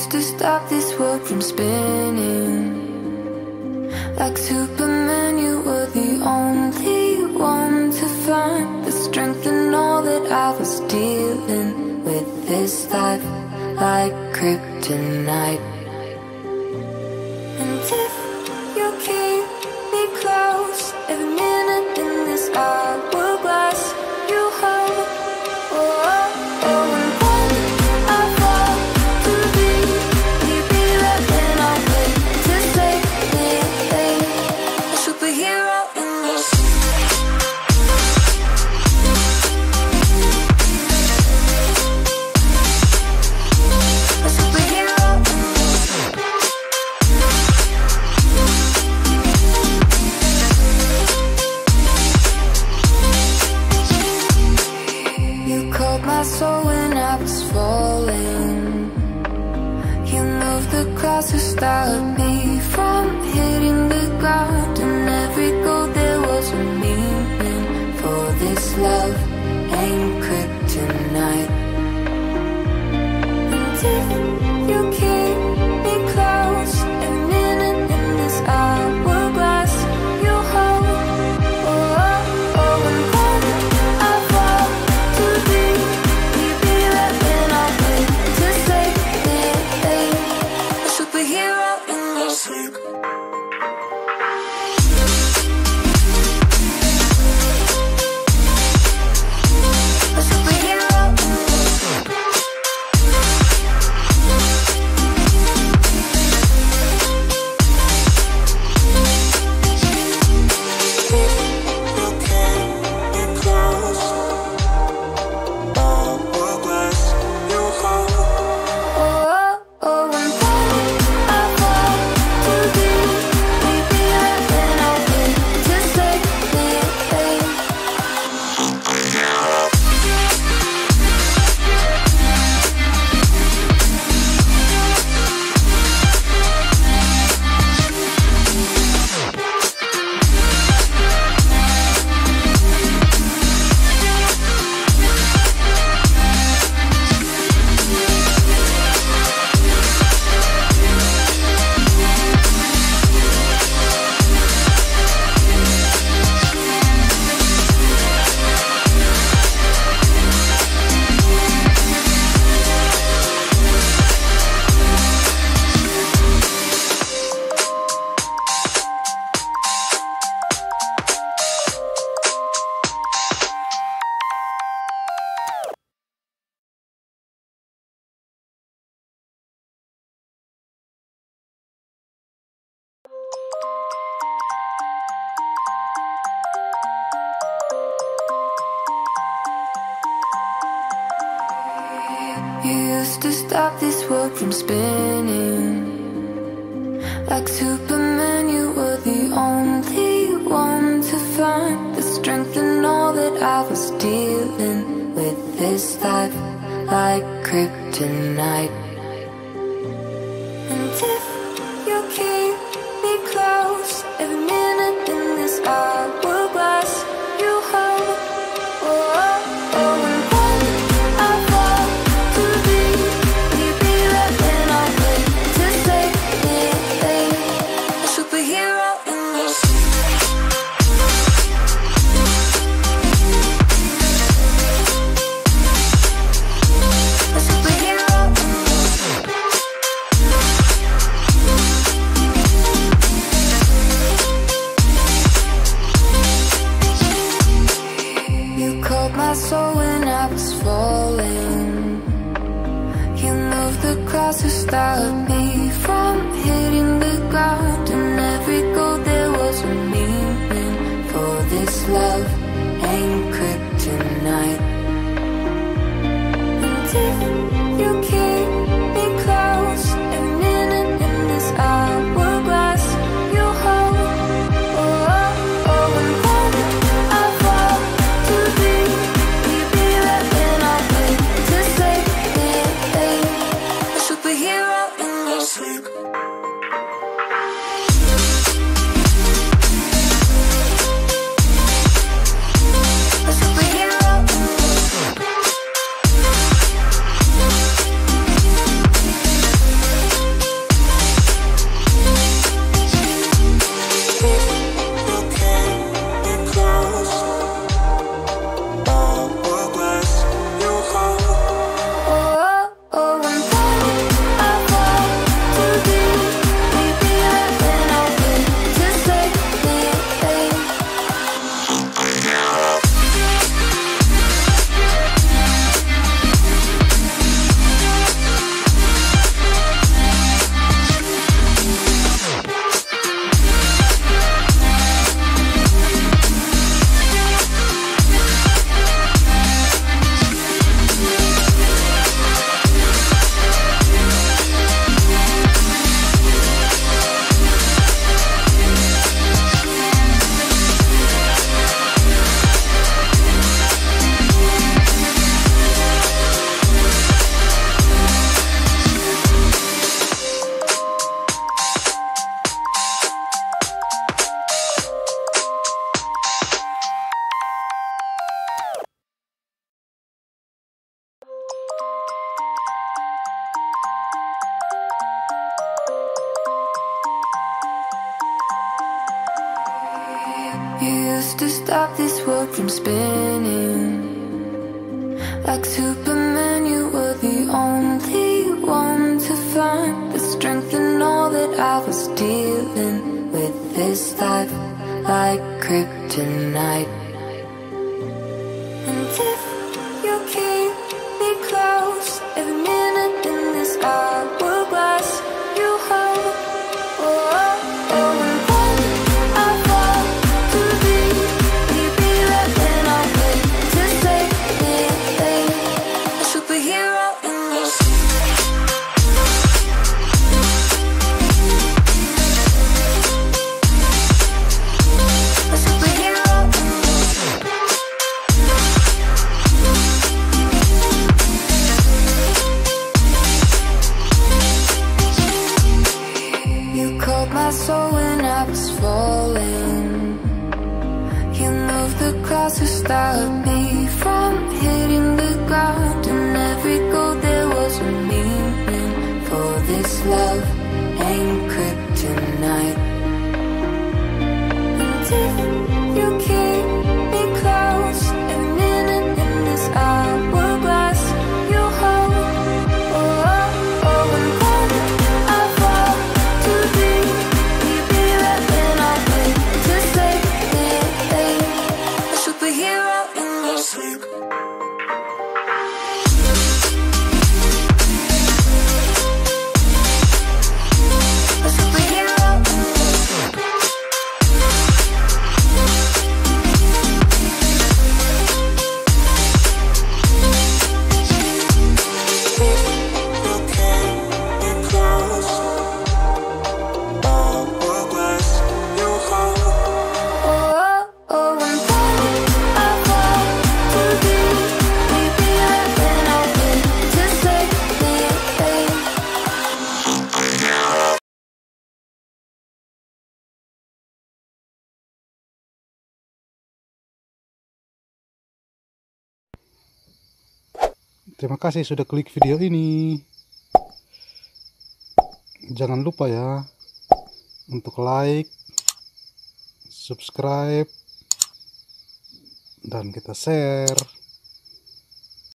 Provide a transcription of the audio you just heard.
used to stop this world from spinning. Like Superman, you were the only one to find the strength in all that I was dealing with this life, like kryptonite. And if you keep me close, every minute in this hourglass you hold. Oh, oh, oh, and when I fall to be right when I wait to save me, a superhero in your a superhero in you called my soul when I was falling. You moved the cross to stop me from hitting the ground. And every goal there was a meaning. For this love ain't kryptonite. And if you keep me close, every minute in this hourglass you hold. Oh, oh, oh, and when I fall to be right when I wait to save me, a superhero in your sleep. A superhero in your sleep. Oh, oh, and when I fall to be right when I wait to save me, you used to stop this world from spinning. Like Superman, you were the only one to find the strength in all that I was dealing with this life, like kryptonite. And if you keep me close, every minute in this hourglass you hold. Oh, oh, oh, and when I fall to be right when I wait to save me, a superhero in your sleep. A superhero in your sleep. You called my soul when I was falling. You moved the cross to stop me from hitting the ground. And every goal there was a meaning. For this love ain't kryptonite. And if you keep me close, every minute in this hourglass you hold. Oh, oh, oh, and when I fall to be right when I wait to save me, a superhero in your sleep. A superhero in your sleep. used to stop this world from spinning. Like Superman, you were the only one to find the strength in all that I was dealing with this life, like kryptonite. And if you keep me close, every minute in this hourglass, you hold. Oh, oh, oh, and when I fall too deep, will you be there when I wait to save me? A superhero in your sleep. A superhero in your sleep. You called my soul when I was falling. You moved the cross to stop me from hitting the ground. And every goal there was a meaning. For this love ain't kryptonite. And if you keep me close, every minute in this hourglass, you hold. Oh, oh, oh, and when I fall too deep, will you be there when I wait to save me? A superhero in your sleep. A superhero in your sleep. Oh, oh, and when I fall too deep, will you be there when I wait to save me? Terima kasih sudah klik video ini. Jangan lupa ya untuk like, subscribe, dan kita share.